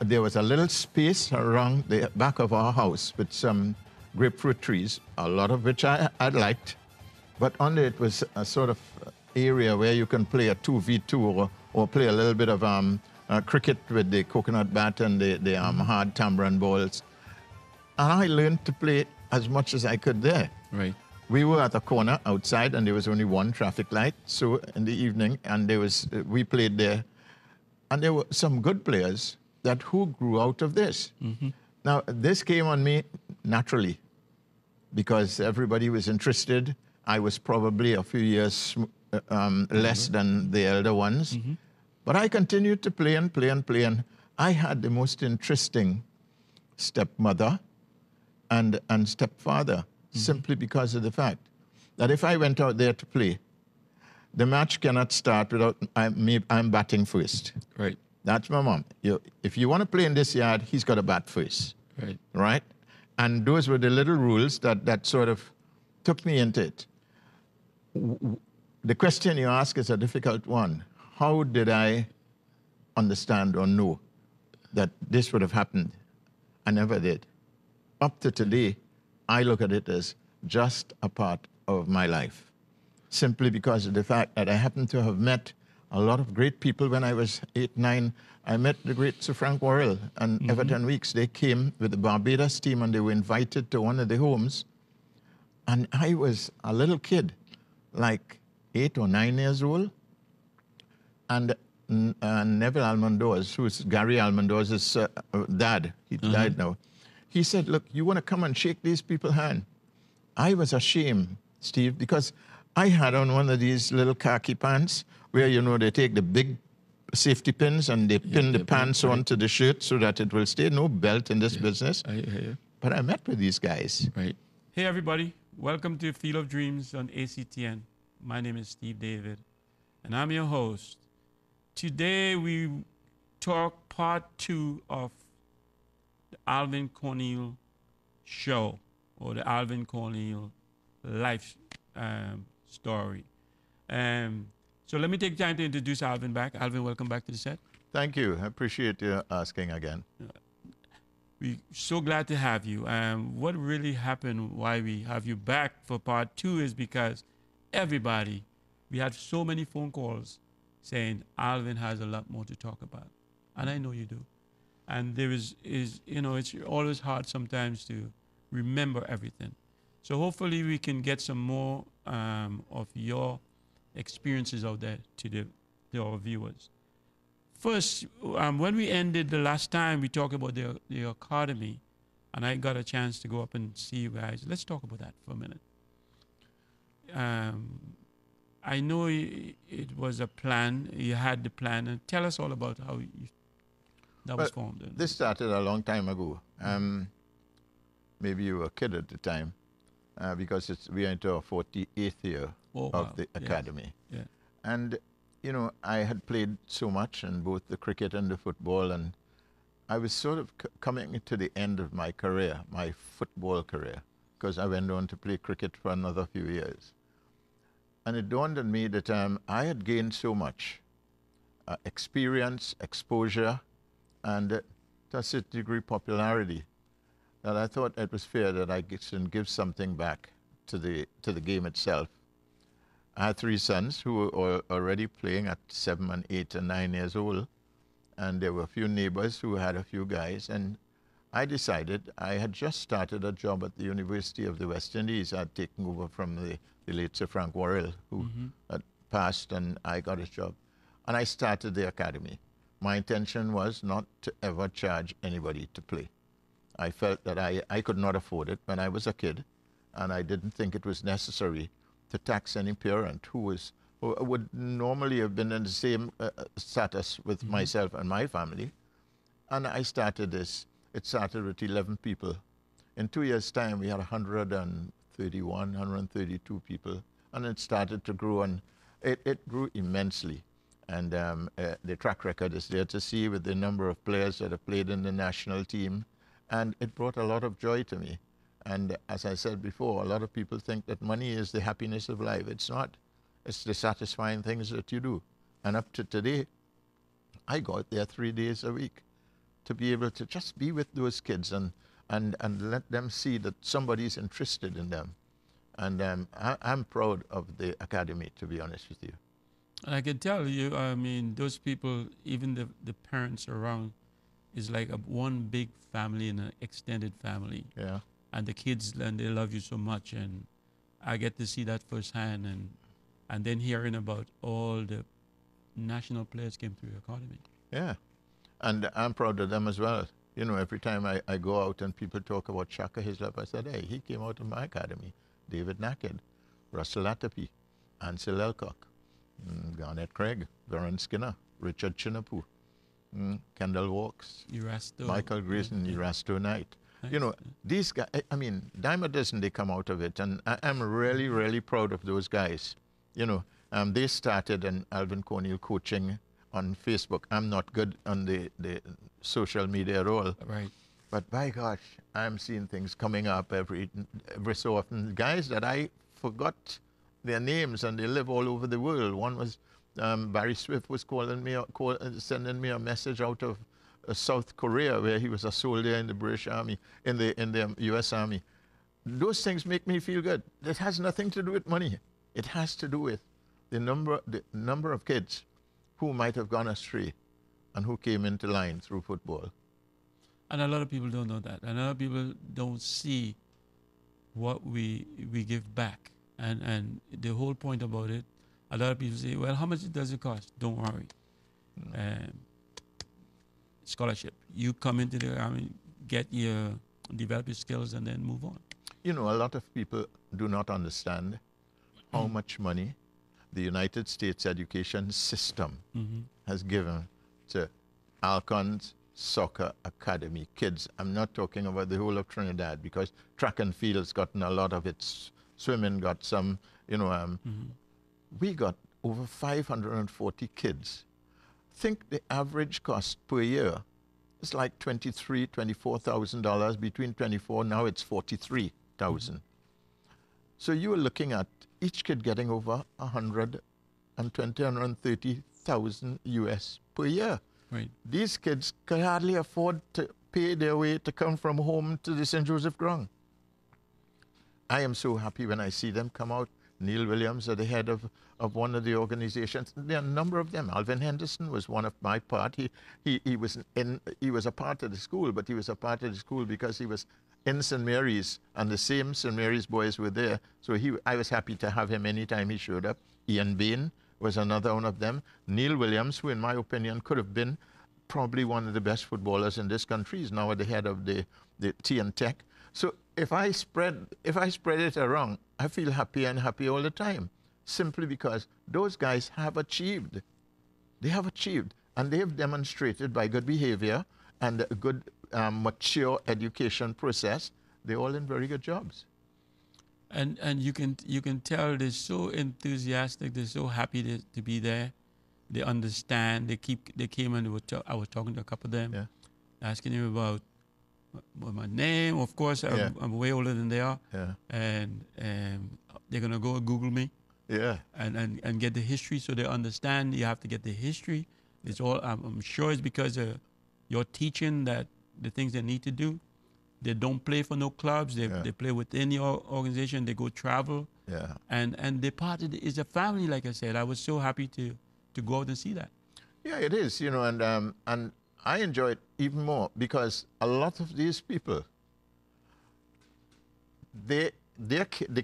there was a little space around the back of our house with some grapefruit trees, a lot of which I liked. But under it was a sort of area where you can play a 2v2 or play a little bit of cricket with the coconut bat and the hard tambourine balls. And I learned to play as much as I could there. Right. We were at a corner outside, and there was only one traffic light. So in the evening, and we played there. And there were some good players who grew out of this. Mm-hmm. Now, this came on me naturally because everybody was interested. I was probably a few years less than the elder ones. Mm-hmm. But I continued to play and play and play. And I had the most interesting stepmother and stepfather, simply because of the fact that if I went out there to play, the match cannot start without I'm batting first. Right. That's my mom. If you want to play in this yard, he's got to bat first. Right. Right? And those were the little rules that sort of took me into it. The question you ask is a difficult one. How did I understand or know that this would have happened? I never did. Up to today, I look at it as just a part of my life, simply because of the fact that I happen to have met a lot of great people when I was 8, 9. I met the great Sir Frank Worrell and Everton Weeks. They came with the Barbados team and they were invited to one of the homes. And I was a little kid, like 8 or 9 years old. And Neville Almondo's, who's Gary Almondo's dad, he died now. He said, look, you want to come and shake these people's hand? I was ashamed, Steve, because I had on one of these little khaki pants where, they take the big safety pins and they pin the pants onto the shirt so that it will stay. No belt in this business. But I met with these guys. Right. Hey, everybody. Welcome to Field of Dreams on ACTN. My name is Steve David, and I'm your host. Today, we talk part 2 of the Alvin Corneal show, or the Alvin Corneal life story. So let me take time to introduce Alvin back. Alvin, welcome back to the set. Thank you. I appreciate you asking again. We're so glad to have you. What really happened, why we have you back for part 2 is because we had so many phone calls saying Alvin has a lot more to talk about. And I know you do. And there is it's always hard sometimes to remember everything. So hopefully we can get some more of your experiences out there to our viewers. First, when we ended the last time, we talked about the academy, and I got a chance to go up and see you guys. Let's talk about that for a minute. I know it was a plan. You had the plan. And tell us all about how that was formed. This started a long time ago. Maybe you were a kid at the time, because we are into our 48th year of the academy. Yeah. And, I had played so much in both the cricket and the football, and I was sort of coming to the end of my career, my football career, because I went on to play cricket for another few years. And it dawned on me that I had gained so much experience, exposure, and to a certain degree popularity, that I thought it was fair that I should give something back to the game itself. I had 3 sons who were already playing at 7 and 8 and 9 years old, and there were a few neighbors who had a few guys, and I decided I had just started a job at the University of the West Indies. I had taken over from the late Sir Frank Worrell, who had passed, and I got his job. And I started the academy. My intention was not to ever charge anybody to play. I felt that I could not afford it when I was a kid, and I didn't think it was necessary to tax any parent who would normally have been in the same status with myself and my family. And I started this. It started with 11 people. In 2 years' time, we had 131, 132 people, and it started to grow, and it grew immensely. And the track record is there to see with the number of players that have played in the national team, and it brought a lot of joy to me. And as I said before, a lot of people think that money is the happiness of life. It's not. It's the satisfying things that you do. And up to today, I go out there 3 days a week. to be able to just be with those kids and let them see that somebody's interested in them. And I'm proud of the academy, to be honest with you. And I can tell you, I mean, those people, even the parents around, is like one big family and an extended family. Yeah. And the kids, and they love you so much. And I get to see that firsthand. And then hearing about all the national players came through your academy. Yeah. And I'm proud of them as well. You know, every time I go out and people talk about Shaka Hislop, I said, hey, he came out of my academy. David Naked, Russell Latapi, Ansel Elcock, Garnett Craig, Vern Skinner, Richard Chinapoo, Kendall Walks, Erasto. Michael Grayson, Erasto Knight. Nice. You know, these guys, I mean, dime a dozen they come out of it. And I'm really, really proud of those guys. You know, they started an Alvin Corneal coaching on Facebook. I'm not good on the social media at all. Right. But by gosh, I'm seeing things coming up every so often. Guys that I forgot their names, and they live all over the world. One was Barry Swift was sending me a message out of South Korea, where he was a soldier in the British Army, in the U.S. Army. Those things make me feel good. It has nothing to do with money. It has to do with the number of kids who might have gone astray and who came into line through football. And a lot of people don't know that. And a lot of people don't see what we give back. And the whole point about it, a lot of people say, well, how much does it cost? Don't worry. Scholarship. You come into the army, develop your skills, and then move on. You know, a lot of people do not understand how much money the United States education system has given to Alcon's Soccer Academy kids. I'm not talking about the whole of Trinidad, because track and field's gotten a lot of it. Swimming got some, you know. We got over 540 kids. Think the average cost per year is like $23,000, $24,000. Between 24, now it's 43,000. So you are looking at each kid getting over 120, 130,000 US per year. Right. These kids can hardly afford to pay their way to come from home to the St. Joseph ground. I am so happy when I see them come out. Neil Williams at the head of one of the organizations. There are a number of them. Alvin Henderson was one of my part. He was a part of the school, but he was a part of the school because he was in St. Mary's, and the same St. Mary's boys were there. So I was happy to have him anytime he showed up. Ian Bain was another one of them. Neil Williams, who in my opinion could have been probably one of the best footballers in this country, is now at the head of the TN Tech. So if I spread it around, I feel happy and happy all the time, simply because those guys have achieved. They have achieved, and they have demonstrated by good behavior and a good mature education process. They're all in very good jobs. And you can tell they're so enthusiastic. They're so happy to be there. They understand. They came and I was talking to a couple of them, asking them about my name. Of course, I'm way older than they are. Yeah. And they're gonna go and Google me. Yeah. And get the history, so they understand. You have to get the history. It's all. I'm sure it's because you're teaching that the things they need to do. They don't play for no clubs. They play within your organization. They go travel. Yeah. And they part of it's a family. Like I said, I was so happy to go out and see that. Yeah, it is. You know, and I enjoy it even more because a lot of these people, the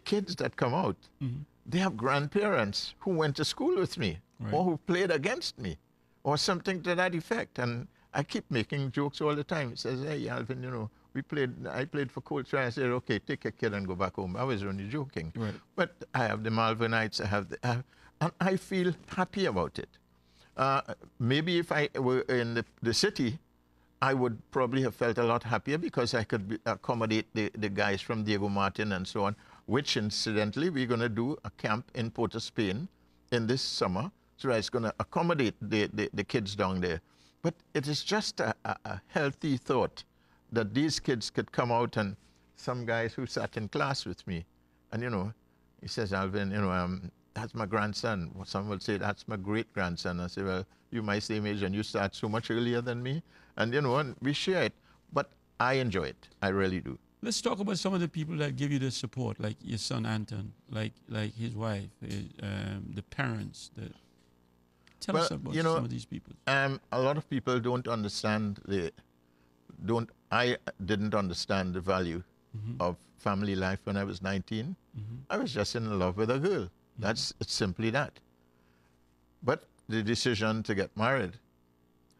kids that come out, they have grandparents who went to school with me, or who played against me, or something to that effect. And I keep making jokes all the time. It says, hey, Alvin, you know, I played for Coach. I said, okay, take a kid and go back home. I was only joking. Right. But I have the Malvinites, and I feel happy about it. Maybe if I were in the city, I would probably have felt a lot happier because I could accommodate the guys from Diego Martin and so on, which incidentally, we're going to do a camp in Port of Spain in this summer. So it's going to accommodate the kids down there. But it is just a healthy thought that these kids could come out, and some guys who sat in class with me, and, you know, he says, Alvin, you know, that's my grandson. Some will say, that's my great-grandson. I say, well, you're my same age and you start so much earlier than me. And, and we share it. But I enjoy it. I really do. Let's talk about some of the people that give you the support, like your son Anton, like his wife, the parents. Tell us about some of these people. A lot of people don't understand I didn't understand the value of family life when I was 19. I was just in love with a girl. It's simply that. But the decision to get married,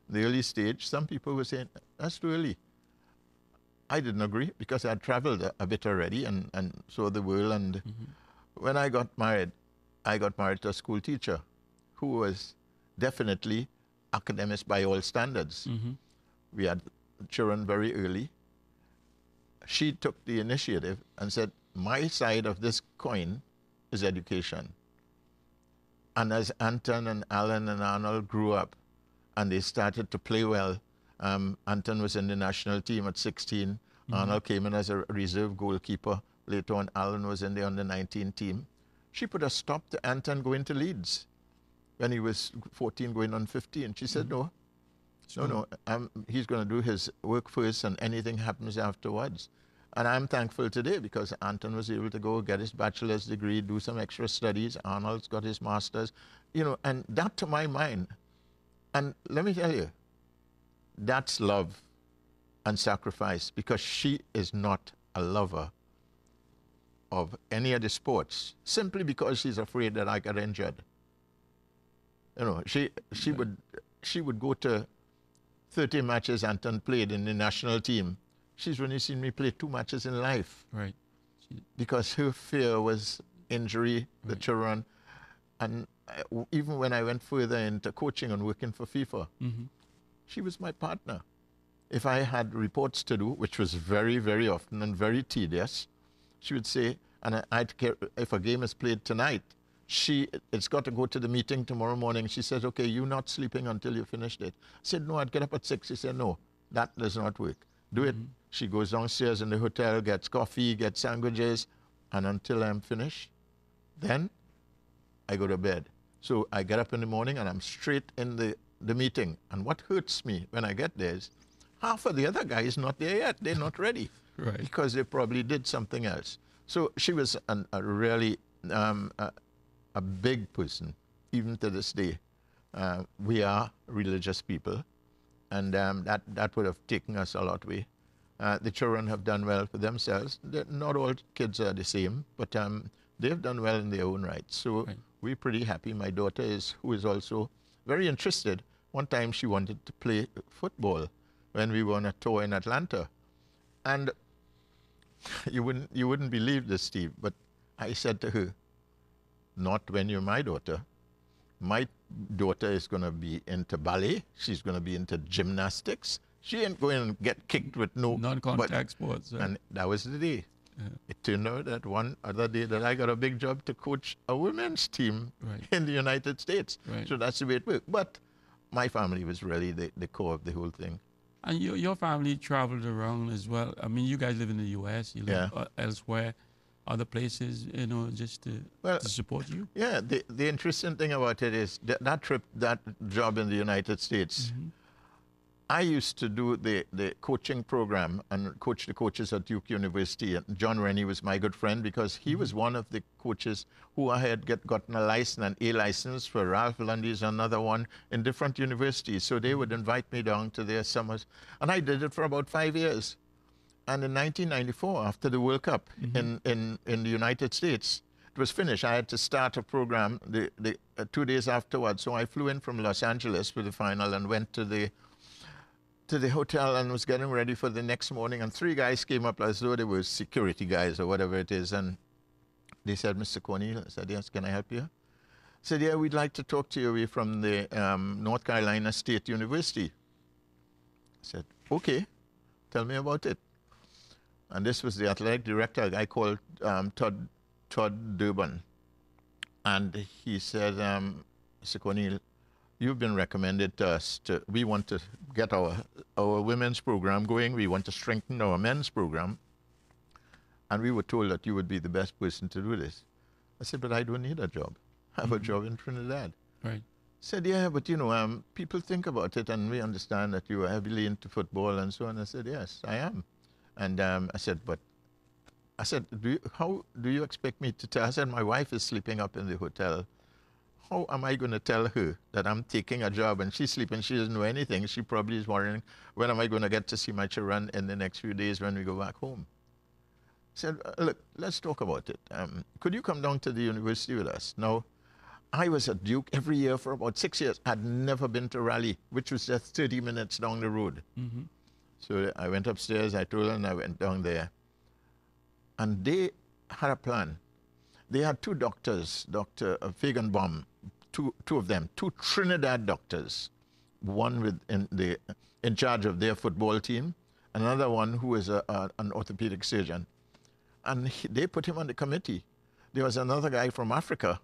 the early stage, some people were saying, that's too early. I didn't agree because I had traveled a bit already and saw the world. And when I got married to a school teacher who was definitely academics by all standards. We had children very early. She took the initiative and said, my side of this coin is education. And as Anton and Alan and Arnold grew up and they started to play well, Anton was in the national team at 16. Arnold came in as a reserve goalkeeper. Later on, Alan was in the under-19 team. She put a stop to Anton going to Leeds when he was 14, going on 15. She said, no, he's going to do his work first and anything happens afterwards. And I'm thankful today because Anton was able to go get his bachelor's degree, do some extra studies. Arnold's got his master's, and that to my mind. And let me tell you, that's love and sacrifice because she is not a lover of any of the sports simply because she's afraid that I got injured. She would go to 30 matches Anton played in the national team. She's only seen me play 2 matches in life. Right. Because her fear was injury, the children. And even when I went further into coaching and working for FIFA, she was my partner. If I had reports to do, which was very, very often and very tedious, she would say, and I'd care if a game is played tonight, it's got to go to the meeting tomorrow morning. She says, okay, you're not sleeping until you finished it. I said, no, I'd get up at 6. She said, no, that does not work. Do it. She goes downstairs in the hotel, gets coffee, gets sandwiches, and until I'm finished, then I go to bed. So I get up in the morning and I'm straight in the meeting. And what hurts me when I get there is half of the other guys not there yet. They're not ready. Right. Because they probably did something else. So she was a really a big person, even to this day. We are religious people, and that would have taken us a lot way. The children have done well for themselves. Not all kids are the same, but they've done well in their own right. So we're pretty happy. My daughter who is also very interested. One time she wanted to play football when we were on a tour in Atlanta. And you wouldn't believe this, Steve, but I said to her, not when you're my daughter. My daughter is going to be into ballet. She's going to be into gymnastics. She ain't going to get kicked with non-contact sports. Right? And that was the day. It turned out that one other day that I got a big job to coach a women's team in the United States. So that's the way it worked. But my family was really the core of the whole thing. And your family traveled around as well. I mean, you guys live in the U.S., you live elsewhere, other places, just to support you? Yeah, the interesting thing about it is that trip, that job in the United States, I used to do the coaching program and coach the coaches at Duke University. And John Rennie was my good friend because he was one of the coaches who I had gotten a license, an A license for Ralph Lundy's, another one in different universities. So they would invite me down to their summers. And I did it for about 5 years. And in 1994, after the World Cup in the United States, it was finished. I had to start a program 2 days afterwards. So I flew in from Los Angeles for the final and went to the hotel and was getting ready for the next morning, and 3 guys came up as though they were security guys or whatever it is, and they said, Mr. Corneal. I said, yes, can I help you? I said, yeah, we'd like to talk to you. We're from the North Carolina State University. I said, okay, tell me about it. And this was the athletic director, a guy called Todd Durbin. And he said, Mr. Corneal, you've been recommended to us we want to get our women's program going. We want to strengthen our men's program. And we were told that you would be the best person to do this. I said, but I don't need a job. I have a job in Trinidad. Right. Said, yeah, but people think about it and we understand that you are heavily into football and so on. I said, yes, I am. And I said, how do you expect me to tell? I said, my wife is sleeping up in the hotel. How am I going to tell her that I'm taking a job and she's sleeping? She doesn't know anything. She probably is worrying, when am I going to get to see my children in the next few days when we go back home? I said, look, let's talk about it. Could you come down to the university with us? Now, I was at Duke every year for about 6 years. I'd never been to Raleigh, which was just 30 minutes down the road. Mm-hmm. So I went upstairs, I told her, and I went down there. And they had a plan. They had two doctors, Dr. Fagenbaum, two of them, two Trinidad doctors, one in charge of their football team, another one who is an orthopedic surgeon. And they put him on the committee. There was another guy from Africa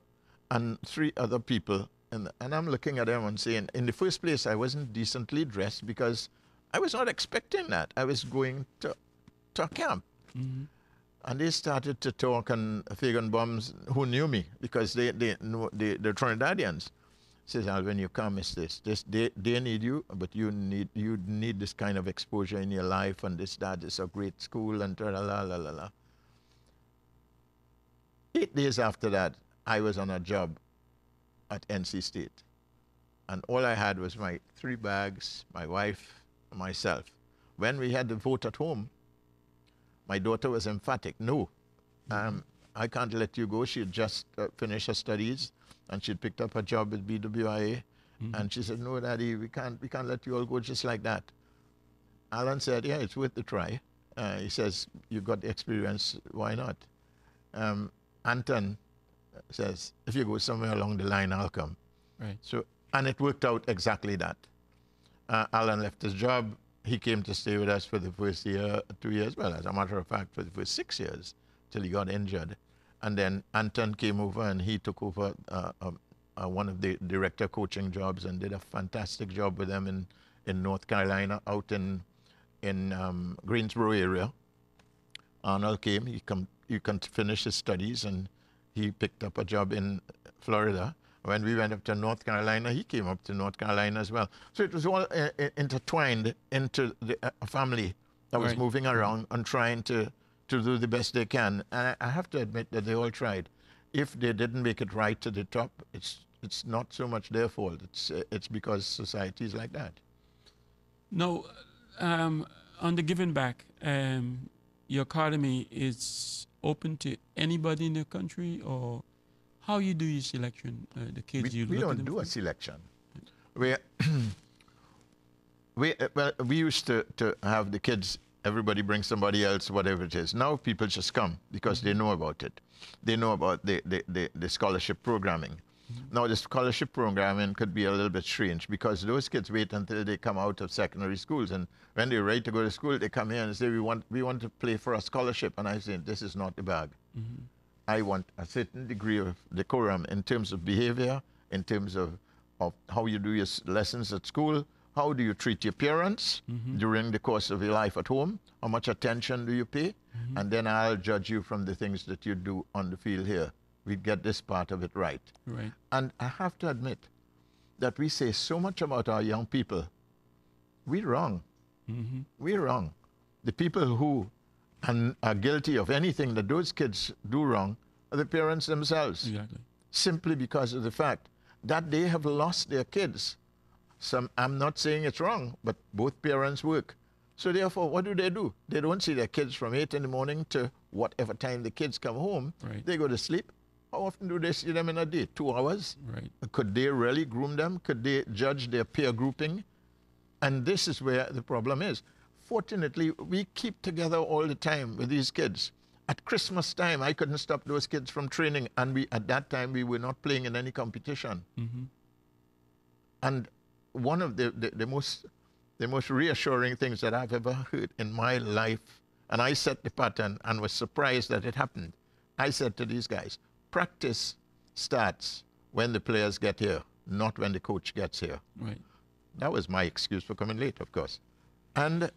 and 3 other people. And I'm looking at them and saying, in the first place, I wasn't decently dressed because I was not expecting that. I was going to a camp. Mm-hmm. And they started to talk, and Fagenbaums, who knew me, because they know the Trinidadians, says, Alvin, you can't miss this. They need you, but you need this kind of exposure in your life, and that is a great school, and la. 8 days after that, I was on a job at NC State. And all I had was my 3 bags, my wife, and myself. When we had the vote at home, my daughter was emphatic. No, I can't let you go. She had just finished her studies, and she'd picked up a job with BWIA. Mm-hmm. And she said, no, Daddy, we can't let you all go just like that. Alan said, yeah, it's worth the try. He says, you got the experience, why not? Anton says, if you go somewhere along the line, I'll come. Right. So, and it worked out exactly that. Alan left his job. He came to stay with us for the first year, 2 years. Well, as a matter of fact, for the first 6 years, till he got injured. And then Anton came over, and he took over one of the director coaching jobs and did a fantastic job with them in North Carolina, out in Greensboro area. Arnold came. He can finish his studies, and he picked up a job in Florida. When we went up to North Carolina, he came up to North Carolina as well. So it was all intertwined into a family that was moving around and trying to do the best they can. And I have to admit that they all tried. If they didn't make it right to the top, it's not so much their fault. It's because society is like that. No, on the giving back, your academy is open to anybody in the country, or how you do your selection, the kids you look at? We don't do a selection. We used to have the kids, everybody bring somebody else, whatever it is. Now people just come because they know about it. They know about the scholarship programming. Mm-hmm. Now the scholarship programming could be a little bit strange because those kids wait until they come out of secondary schools, and when they're ready to go to school, they come here and say, we want to play for a scholarship. And I say, this is not the bag. Mm-hmm. I want a certain degree of decorum in terms of behavior, in terms of how you do your lessons at school, how do you treat your parents during the course of your life at home, how much attention do you pay, and then I'll judge you from the things that you do on the field here. We get this part of it right. Right. And I have to admit that we say so much about our young people. We're wrong. Mm-hmm. We're wrong. The people who are guilty of anything that those kids do wrong are the parents themselves. Exactly. Simply because of the fact that they have lost their kids. I'm not saying it's wrong, but both parents work. So therefore, what do? They don't see their kids from 8 in the morning to whatever time the kids come home. Right. They go to sleep. How often do they see them in a day? 2 hours? Right. Could they really groom them? Could they judge their peer grouping? And this is where the problem is. Fortunately, we keep together all the time with these kids. At Christmas time, I couldn't stop those kids from training, and at that time we were not playing in any competition. Mm-hmm. And one of the most reassuring things that I've ever heard in my life, and I set the pattern and was surprised that it happened. I said to these guys, practice starts when the players get here, not when the coach gets here. Right. That was my excuse for coming late, of course. And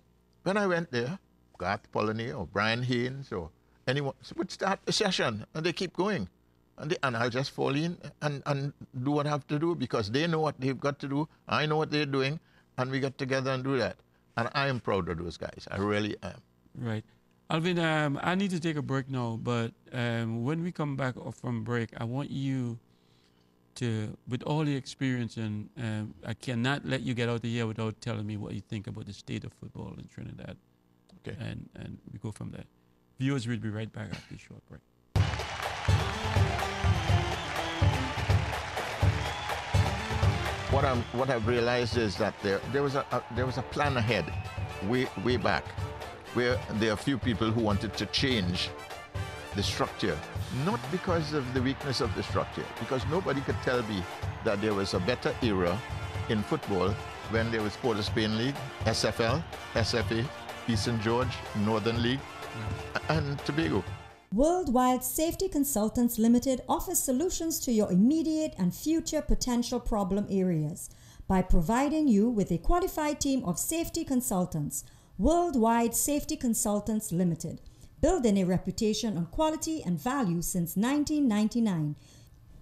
when I went there, Garth Polleny or Brian Haynes or anyone would start the session, and they keep going. and I'll just fall in and do what I have to do because they know what they've got to do. I know what they're doing, and we get together and do that. And I am proud of those guys. I really am. Right. Alvin, I need to take a break now, but when we come back from break, I want you to, with all the experience, and I cannot let you get out of here without telling me what you think about the state of football in Trinidad. Okay. And we go from there. Viewers, we'll be right back after this short break. What I've realized is that there was a plan ahead, way back, where there are a few people who wanted to change the structure, not because of the weakness of the structure, because nobody could tell me that there was a better era in football when there was Port of Spain League, SFL, SFA, Eastern George, Northern League, and Tobago. Worldwide Safety Consultants Limited offers solutions to your immediate and future potential problem areas by providing you with a qualified team of safety consultants. Worldwide Safety Consultants Limited, building a reputation on quality and value since 1999.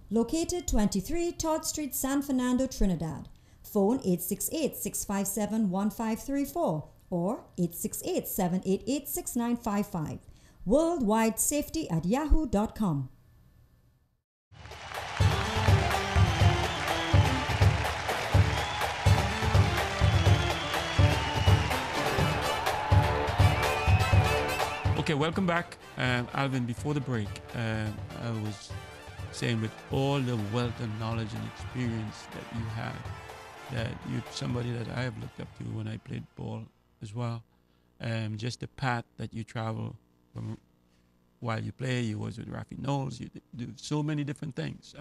Located 23 Todd Street, San Fernando, Trinidad. Phone 868-657-1534 or 868-788-6955. worldwidesafety@yahoo.com. Okay, welcome back. Alvin, before the break, I was saying with all the wealth and knowledge and experience that you have, that you're somebody that I have looked up to when I played ball as well. Just the path that you travel from while you play, you was with Rafi Knowles, you do so many different things.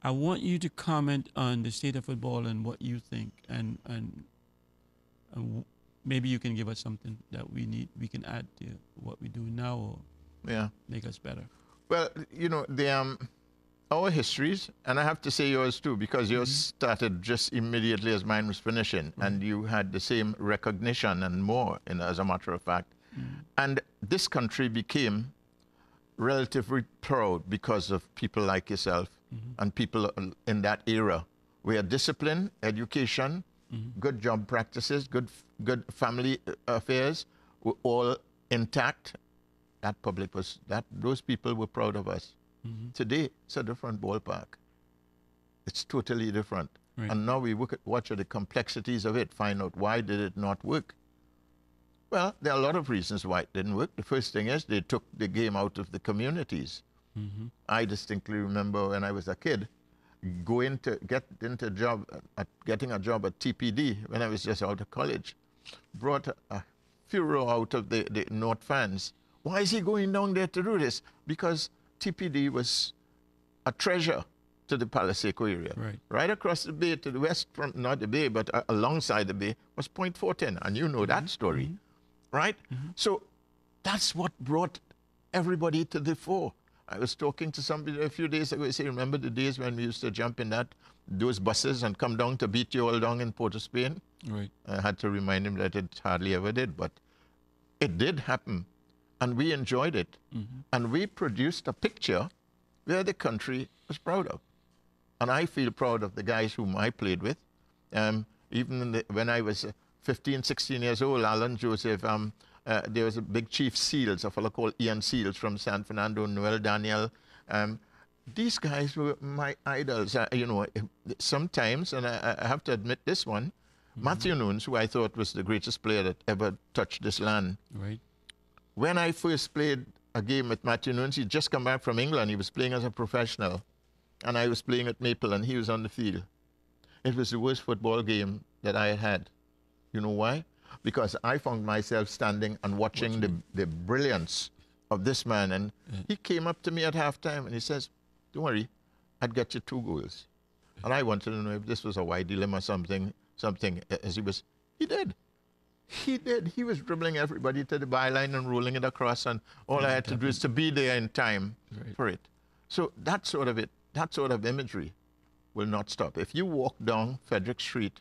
I want you to comment on the state of football and what you think, and maybe you can give us something that we can add to what we do now or make us better. Well, you know, our histories, and I have to say yours too, because yours started just immediately as mine was finishing, and you had the same recognition and more, as a matter of fact. And this country became relatively proud because of people like yourself and people in that era, where discipline, education, good job practices, good family affairs were all intact. Those people were proud of us. Today, it's a different ballpark. It's totally different. Right. And now we watch at the complexities of it, find out why did it not work. Well, there are a lot of reasons why it didn't work. The first thing is they took the game out of the communities. I distinctly remember when I was a kid, getting a job at TPD when I was just out of college, brought a furor out of the North fans. Why is he going down there to do this? Because TPD was a treasure to the Paliseco area. Right across the bay to the west, from not the bay, but alongside the bay, was Point Fortin, and you know that story, right? So that's what brought everybody to the fore. I was talking to somebody a few days ago. He said, remember the days when we used to jump in those buses and come down to beat you all down in Port of Spain? Right. I had to remind him that it hardly ever did, but it did happen. And we enjoyed it. And we produced a picture where the country was proud of. And I feel proud of the guys whom I played with. Even when I was 15, 16 years old, Alan Joseph, there was a big Chief Seals, a fellow called Ian Seals from San Fernando, Noel Daniel. These guys were my idols. You know, sometimes, and I have to admit this one, Matthew Nunes, who I thought was the greatest player that ever touched this land. Right. When I first played a game with Matthew Nunes, he'd just come back from England. He was playing as a professional. And I was playing at Maple, and he was on the field. It was the worst football game that I had. You know why? Because I found myself standing and watching the brilliance of this man. And he came up to me at halftime, and he says, don't worry, I'd get you 2 goals. And I wanted to know if this was a wide dilemma, something, as he did. He did. He was dribbling everybody to the byline and rolling it across, and all I had to do is to be there in time for it. So that sort of imagery will not stop. If you walk down Frederick Street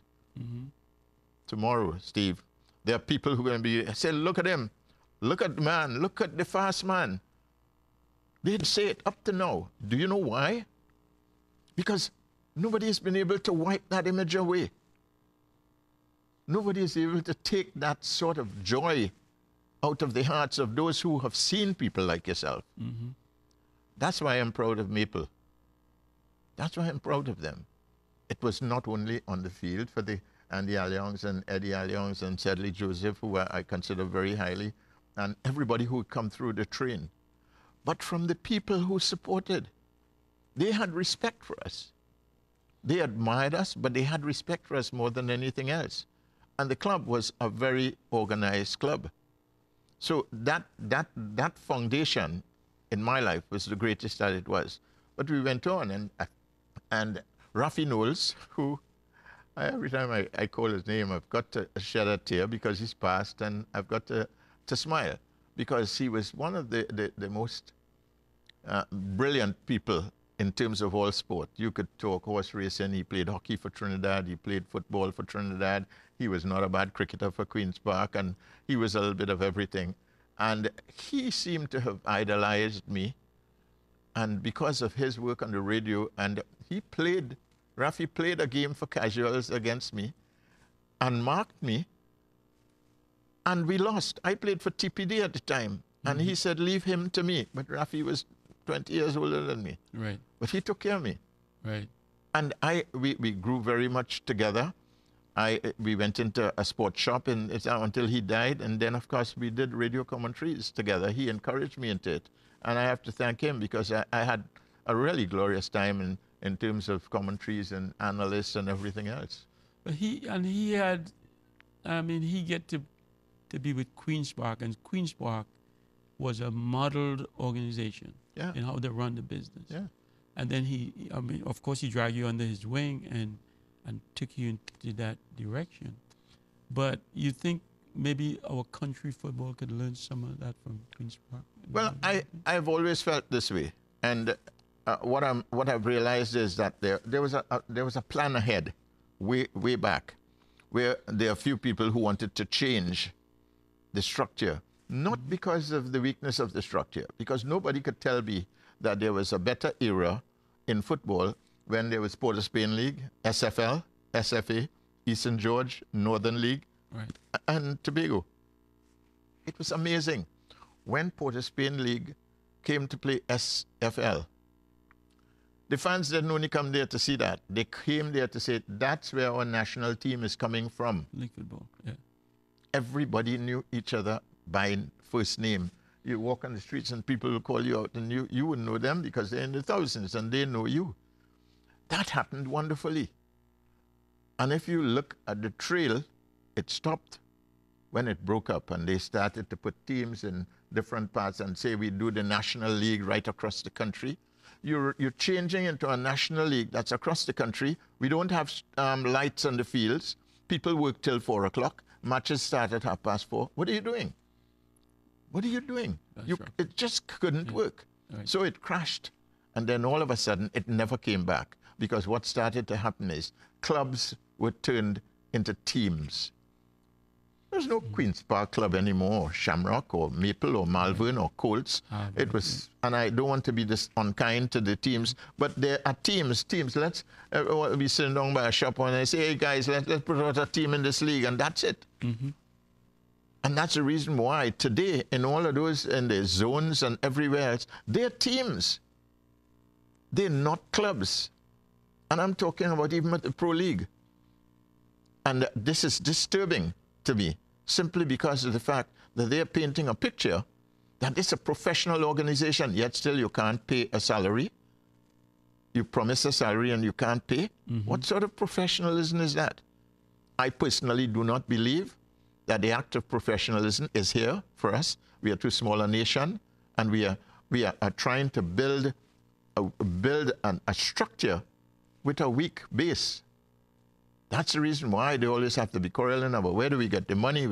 tomorrow, Steve, there are people who are going to say, look at him. Look at the man. Look at the fast man. They'd say it up to now. Do you know why? Because nobody has been able to wipe that image away. Nobody is able to take that sort of joy out of the hearts of those who have seen people like yourself. Mm-hmm. That's why I'm proud of Maple. That's why I'm proud of them. It was not only on the field for the Andy Allianz and Eddie Allianz and Sedley Joseph, who I consider very highly, and everybody who had come through the train, but from the people who supported. They had respect for us. They admired us, but they had respect for us more than anything else. And the club was a very organized club. So that foundation in my life was the greatest that it was. But we went on, and Rafi Knowles, who every time I call his name, I've got to shed a tear because he's passed, and I've got to smile because he was one of the most brilliant people in terms of all sport. You could talk horse racing. He played hockey for Trinidad. He played football for Trinidad. He was not a bad cricketer for Queen's Park, and he was a little bit of everything. And he seemed to have idolized me. And because of his work on the radio, and Rafi played a game for casuals against me and marked me, and we lost. I played for TPD at the time, and he said, leave him to me. But Rafi was 20 years older than me. Right. But he took care of me. Right. And we grew very much together. We went into a sports shop until he died. And then, of course, we did radio commentaries together. He encouraged me into it. And I have to thank him because I had a really glorious time in terms of commentaries and analysts and everything else. But he get to be with Queen's Park, and Queen's Park was a modeled organization in how they run the business. Yeah. And then of course, he dragged you under his wing and took you into that direction. But you think maybe our country football could learn some of that from Queen's Park? Well, I've always felt this way, and what I've realized is that there was a plan ahead, way back, where there are a few people who wanted to change the structure, not because of the weakness of the structure, because nobody could tell me that there was a better era in football when there was Port of Spain League, SFL, SFA, Eastern George, Northern League, and Tobago. It was amazing. When Port of Spain League came to play SFL, the fans didn't only come there to see that. They came there to say, that's where our national team is coming from. League football, yeah. Everybody knew each other by first name. You walk on the streets and people will call you out, and you wouldn't know them because they're in the thousands and they know you. That happened wonderfully. And if you look at the trail, it stopped when it broke up and they started to put teams in different parts and say we do the National League right across the country. You're changing into a National League that's across the country. We don't have lights on the fields. People work till 4 o'clock. Matches start at 4:30. What are you doing? What are you doing? It just couldn't work. Right. So it crashed. And then all of a sudden, it never came back. Because what started to happen is clubs were turned into teams. There's no Queen's Park Club anymore, or Shamrock, or Maple, or Malvern, or Colts. It was, and I don't want to be this unkind to the teams, but there are teams. Let's be sitting down by a shop and I say, hey guys, let's put out a team in this league, and that's it. Mm-hmm. And that's the reason why today, in all of those, in the zones and everywhere else, they're teams. They're not clubs. And I'm talking about even at the Pro League. And this is disturbing to me, simply because of the fact that they're painting a picture that it's a professional organization, yet still you can't pay a salary. You promise a salary and you can't pay. Mm-hmm. What sort of professionalism is that? I personally do not believe that the act of professionalism is here for us. We are too small a nation, and we are trying to build a structure with a weak base. That's the reason why they always have to be quarreling about where do we get the money,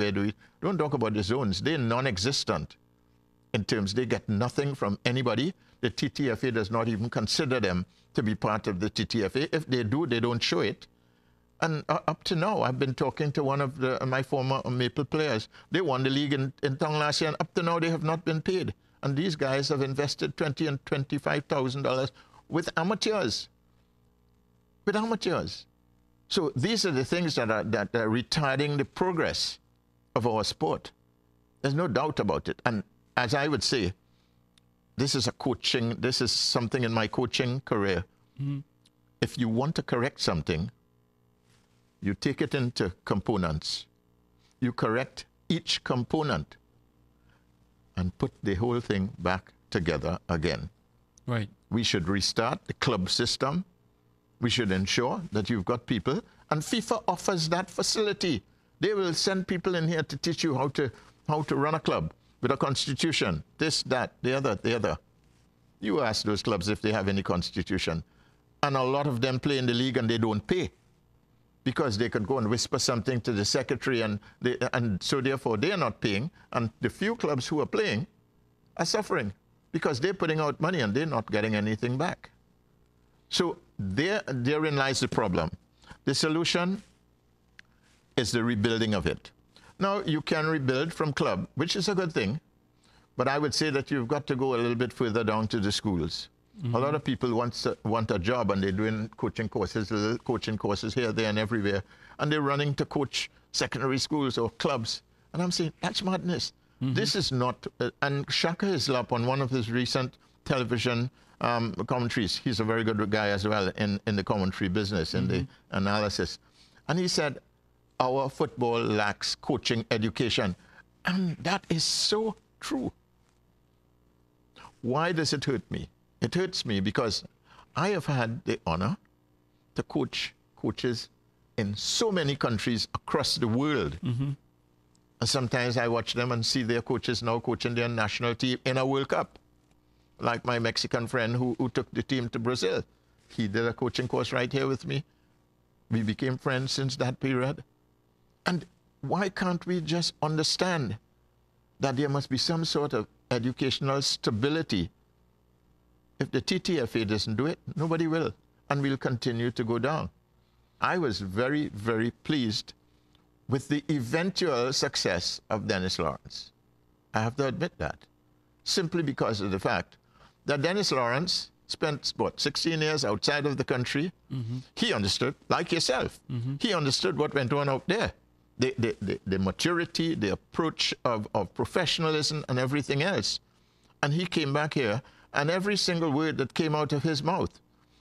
don't talk about the zones. They're non-existent in terms, they get nothing from anybody. The TTFA does not even consider them to be part of the TTFA. If they do, they don't show it. And up to now, I've been talking to one of my former Maple players. They won the league in town last year, and up to now they have not been paid. And these guys have invested $20,000 and $25,000 with amateurs. With amateurs. So these are the things that are retarding the progress of our sport. There's no doubt about it. And as I would say, this is something in my coaching career. Mm-hmm. If you want to correct something, you take it into components. You correct each component and put the whole thing back together again. Right. We should restart the club system. We should ensure that you've got people, and FIFA offers that facility. They will send people in here to teach you how to run a club with a constitution, this, that, the other. You ask those clubs if they have any constitution. And a lot of them play in the league and they don't pay because they could go and whisper something to the secretary, and so therefore they're not paying. And the few clubs who are playing are suffering because they're putting out money and they're not getting anything back. So therein lies the problem. The solution is the rebuilding of it. Now, you can rebuild from club, which is a good thing, but I would say that you've got to go a little bit further down to the schools. Mm-hmm. A lot of people want a job, and they're doing coaching courses, little coaching courses here, there, and everywhere, and they're running to coach secondary schools or clubs. And I'm saying, that's madness. Mm-hmm. This is not... and Shaka Hislop, on one of his recent television commentaries, he's a very good guy as well in the commentary business, in the analysis. And he said, our football lacks coaching education. And that is so true. Why does it hurt me? It hurts me because I have had the honor to coach coaches in so many countries across the world. Mm-hmm. And sometimes I watch them and see their coaches now coaching their national team in a World Cup. Like my Mexican friend who took the team to Brazil. He did a coaching course right here with me. We became friends since that period. And why can't we just understand that there must be some sort of educational stability? If the TTFA doesn't do it, nobody will. And we'll continue to go down. I was very, very pleased with the eventual success of Dennis Lawrence. I have to admit that. Simply because of the fact that Dennis Lawrence spent, 16 years outside of the country. Mm-hmm. He understood, like yourself, he understood what went on out there. The maturity, the approach of professionalism and everything else. And he came back here, and every single word that came out of his mouth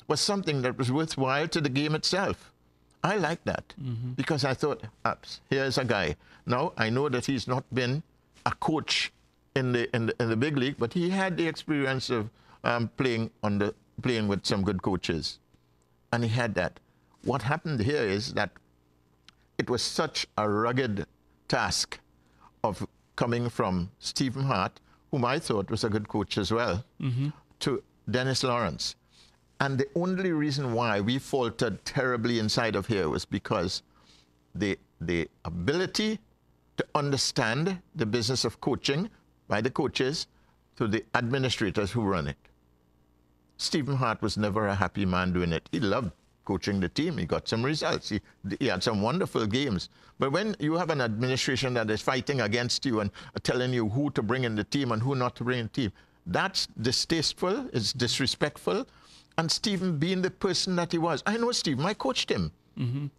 was something that was worthwhile to the game itself. I like that because I thought, here's a guy. Now, I know that he's not been a coach in the big league, but he had the experience of playing with some good coaches. And he had that. What happened here is that it was such a rugged task of coming from Stephen Hart, whom I thought was a good coach as well, to Dennis Lawrence. And the only reason why we faltered terribly inside of here was because the ability to understand the business of coaching by the coaches to the administrators who run it. Stephen Hart was never a happy man doing it. He loved coaching the team. He got some results. He had some wonderful games. But when you have an administration that is fighting against you and telling you who to bring in the team and who not to bring in the team, that's distasteful, it's disrespectful. And Stephen, being the person that he was, I know Stephen, I coached him. And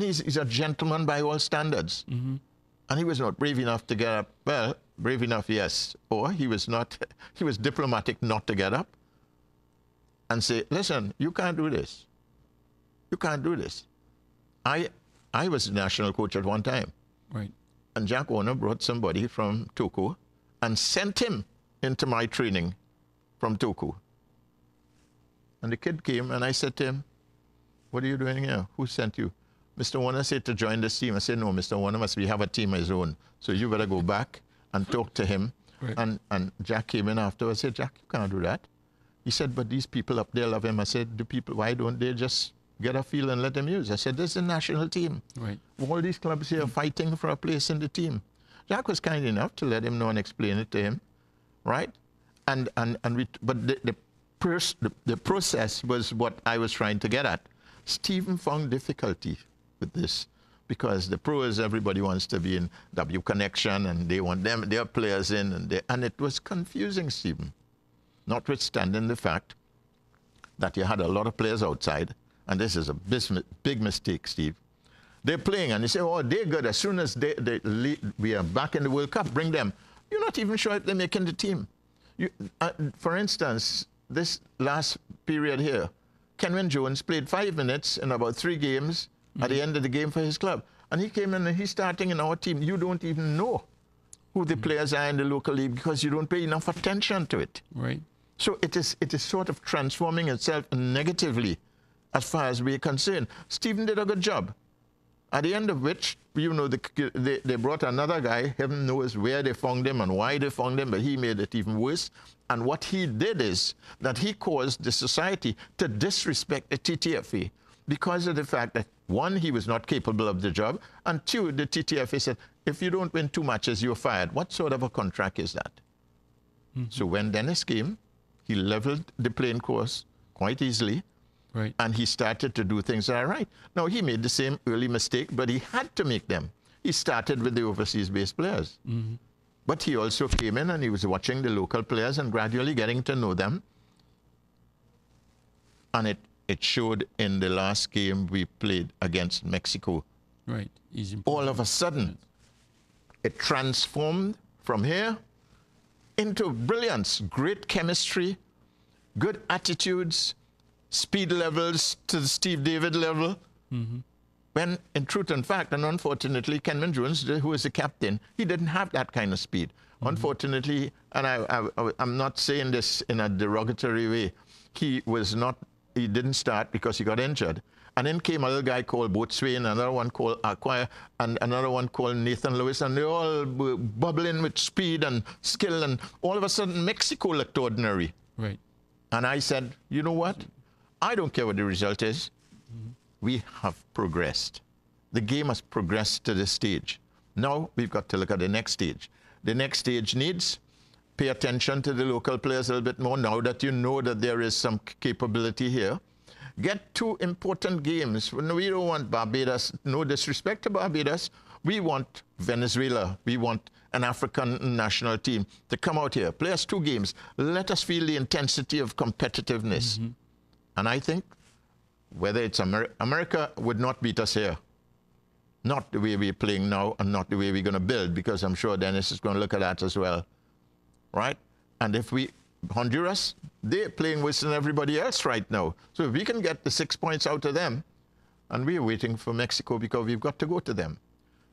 he's a gentleman by all standards. And he was not brave enough to get up. Well, brave enough, yes. Or he was not, he was diplomatic not to get up and say, listen, you can't do this. You can't do this. I was the national coach at one time. Right. And Jack Warner brought somebody from Togo and sent him into my training from Togo. And the kid came and I said to him, what are you doing here? Who sent you? Mr. Warner said to join this team. I said, no, Mr. Warner must have a team of his own. So you better go back and talk to him. Right. And Jack came in afterwards. I said, Jack, you can't do that. He said, but these people up there love him. I said, the people, why don't they just get a feel and let them use? I said, this is a national team. Right. All these clubs here are fighting for a place in the team. Jack was kind enough to let him know and explain it to him. Right? But the process was what I was trying to get at. Stephen found difficulty with this because the pros, everybody wants to be in W Connection, and they want their players in, and it was confusing, Stephen. Notwithstanding the fact that you had a lot of players outside, and this is a big mistake, Steve. They're playing, and you say, oh, they're good. As soon as we are back in the World Cup, bring them. You're not even sure if they're making the team. For instance, this last period here, Kenwin Jones played 5 minutes in about 3 games at the end of the game for his club. And he came in and he's starting in our team. You don't even know who the players are in the local league because you don't pay enough attention to it. Right. So it is sort of transforming itself negatively as far as we're concerned. Stephen did a good job. At the end of which, you know, they brought another guy. Heaven knows where they found him and why they found him, but he made it even worse. And what he did is that he caused the society to disrespect the TTFA because of the fact that, 1, he was not capable of the job, and 2, the TTFA said, if you don't win 2 matches, you're fired. What sort of a contract is that? So when Dennis came, he leveled the playing course quite easily. Right. And he started to do things that are right. Now, he made the same early mistake, but he had to make them. He started with the overseas-based players. But he also came in and he was watching the local players and gradually getting to know them. And it showed in the last game we played against Mexico. Right. All of a sudden, it transformed from here into brilliance, great chemistry, good attitudes, speed levels to the Steve David level. When, in truth and fact, and unfortunately, Kenwin Jones, who is the captain, he didn't have that kind of speed. Unfortunately, and I'm not saying this in a derogatory way, he didn't start because he got injured. And then came a little guy called Boatswain, another one called Acquire, and another one called Nathan Lewis, and they all were bubbling with speed and skill, and all of a sudden, Mexico looked ordinary. Right. And I said, you know what? I don't care what the result is. We have progressed. The game has progressed to this stage. Now we've got to look at the next stage. The next stage needs pay attention to the local players a little bit more now that you know that there is some capability here. Get 2 important games. We don't want Barbados, no disrespect to Barbados. We want Venezuela. We want an African national team to come out here, play us 2 games. Let us feel the intensity of competitiveness. And I think whether it's America would not beat us here. Not the way we're playing now and not the way we're going to build, because I'm sure Dennis is going to look at that as well. Right? And if Honduras, they're playing worse than everybody else right now. So if we can get the 6 points out of them, and we're waiting for Mexico because we've got to go to them.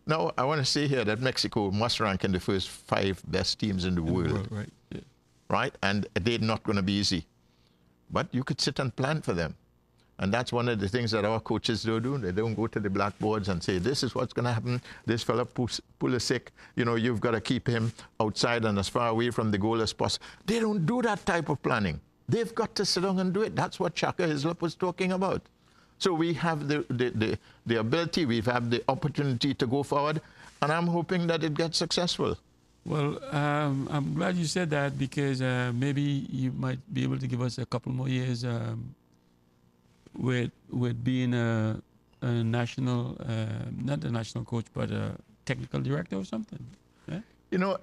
Now, I want to say here that Mexico must rank in the first 5 best teams in the world. Right. Yeah. Right? And they're not going to be easy. But you could sit and plan for them. And that's one of the things that our coaches don't do. They don't go to the blackboards and say, this is what's going to happen. This fella Pulisic, you know, you've got to keep him outside and as far away from the goal as possible. They don't do that type of planning. They've got to sit down and do it. That's what Shaka Hislop was talking about. So we have the ability, we have the opportunity to go forward, and I'm hoping that it gets successful. Well, I'm glad you said that, because maybe you might be able to give us a couple more years with being a national, not a national coach, but a technical director or something. Yeah? You know,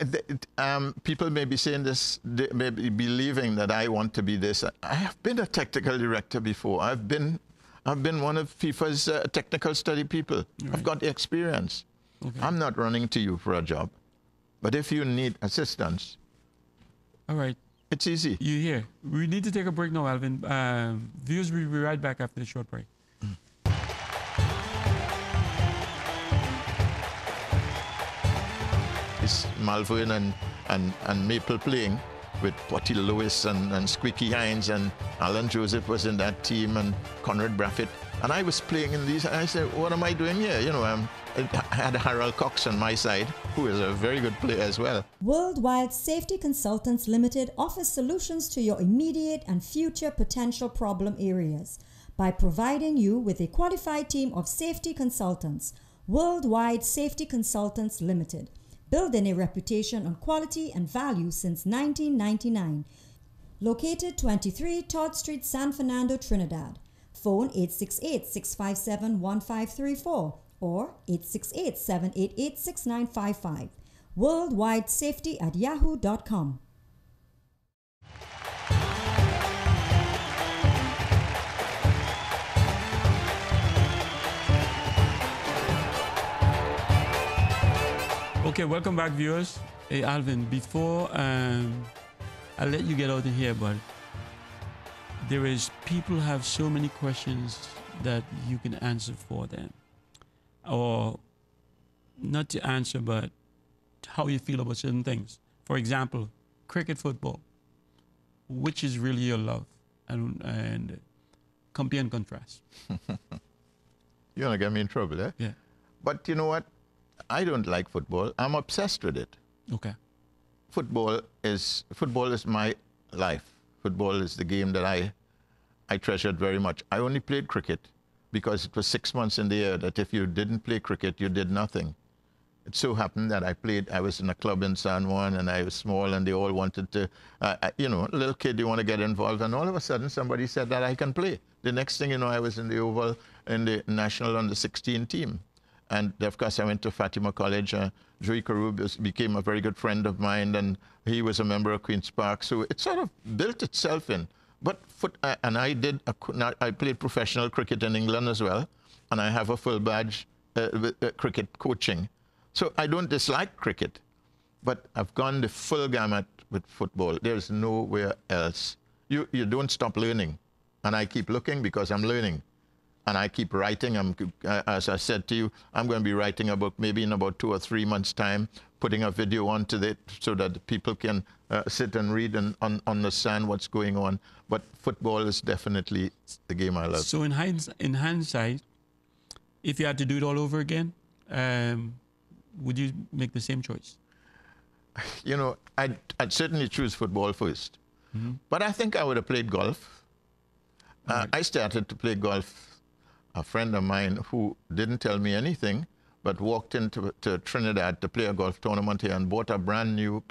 people may be saying this, they may be believing that I want to be this. I have been a technical director before. I've been one of FIFA's technical study people. Right. I've got the experience. Okay. I'm not running to you for a job. But if you need assistance, all right, it's easy. You're here. We need to take a break now, Alvin. Viewers, we'll be right back after the short break. It's Malvern and Maple playing with Potty Lewis and Squeaky Hines, and Alan Joseph was in that team, and Conrad Braffett. And I was playing in these, and I said, what am I doing here? You know, I had Harold Cox on my side, who is a very good player as well. Worldwide Safety Consultants Limited offers solutions to your immediate and future potential problem areas by providing you with a qualified team of safety consultants. Worldwide Safety Consultants Limited, building a reputation on quality and value since 1999. Located 23 Todd Street, San Fernando, Trinidad. Phone 868-657-1534 or 868-788-6955. worldwidesafety@yahoo.com. Okay, welcome back, viewers. Hey, Alvin, before I'll let you get out of here, but people have so many questions that you can answer for them. Or not to answer, but how you feel about certain things. For example, cricket, football. Which is really your love? And compare and contrast. You're going to get me in trouble, eh? Yeah. But you know what? I don't like football. I'm obsessed with it. Okay. Football is my life. Football is the game that I treasured very much. I only played cricket because it was 6 months in the year that if you didn't play cricket, you did nothing. It so happened that I was in a club in San Juan, and I was small, and they all wanted to, you know, a little kid, you want to get involved, and all of a sudden somebody said that I can play. The next thing you know, I was in the Oval in the national under-16 team. And of course, I went to Fatima College. Joey Karub became a very good friend of mine, and he was a member of Queen's Park. So it sort of built itself in. But I played professional cricket in England as well, and I have a full badge with cricket coaching. So I don't dislike cricket, but I've gone the full gamut with football. There's nowhere else. You don't stop learning, and I keep looking because I'm learning. And I keep writing. As I said to you, I'm going to be writing a book maybe in about 2 or 3 months' time, putting a video onto it so that people can sit and read and understand what's going on. But football is definitely the game I love. So in hindsight, if you had to do it all over again, would you make the same choice? You know, I'd certainly choose football first. Mm-hmm. But I think I would have played golf. Right. I started to play golf. A friend of mine who didn't tell me anything, but walked into Trinidad to play a golf tournament here and bought a brand new